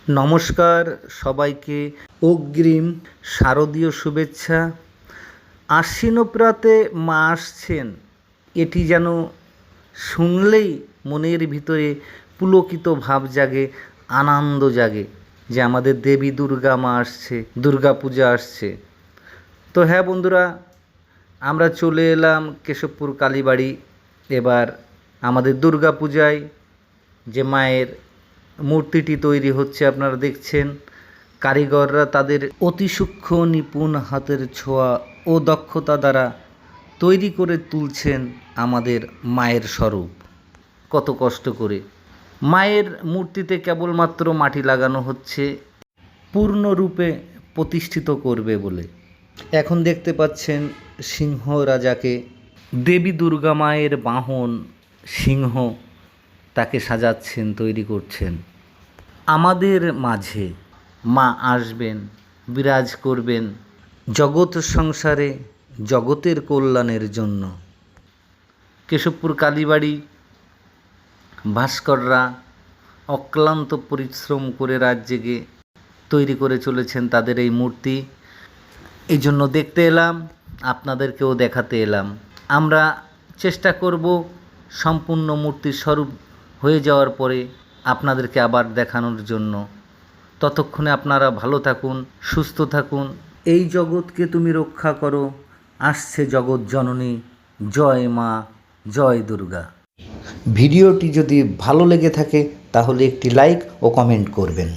নমস্কার সবাইকে, অগ্রিম শারদীয় শুভেচ্ছা। আশ্বিনপ্রাতে মা আসছেন, এটি যেন শুনলেই মনের ভিতরে পুলকিত ভাব জাগে, আনন্দ জাগে যে আমাদের দেবী দুর্গা মা আসছে, দুর্গা পূজা আসছে। তো হ্যাঁ বন্ধুরা, আমরা চলে এলাম কেশবপুর কালীবাড়ি। এবার আমাদের দুর্গা পূজায় যে মায়ের মূর্তিটি তৈরি হচ্ছে আপনারা দেখছেন, কারিগররা তাদের অতি সূক্ষ্ম নিপুণ হাতের ছোঁয়া ও দক্ষতা দ্বারা তৈরি করে তুলছেন আমাদের মায়ের স্বরূপ। কত কষ্ট করে মায়ের মূর্তিতে কেবলমাত্র মাটি লাগানো হচ্ছে পূর্ণরূপে প্রতিষ্ঠিত করবে বলে। এখন দেখতে পাচ্ছেন সিংহ রাজাকে, দেবী দুর্গা মায়ের বাহন সিংহ, তাকে সাজাচ্ছেন, তৈরি করছেন। আমাদের মাঝে মা আসবেন, বিরাজ করবেন জগৎ সংসারে, জগতের কল্যাণের জন্য। কেশবপুর কালীবাড়ি ভাস্কররা অক্লান্ত পরিশ্রম করে রাত জেগে তৈরি করে চলেছেন তাদের এই মূর্তি। এই জন্য দেখতে এলাম, আপনাদেরকেও দেখাতে এলাম। আমরা চেষ্টা করব সম্পূর্ণ মূর্তির স্বরূপ হয়ে যাওয়ার পরে আপনাদেরকে আবার দেখানোর জন্য। ততক্ষণে আপনারা ভালো থাকুন, সুস্থ থাকুন। এই জগৎকে তুমি রক্ষা করো, আসছে জগৎ জননী, জয় মা, জয় দুর্গা। ভিডিওটি যদি ভালো লেগে থাকে তাহলে একটি লাইক ও কমেন্ট করবেন।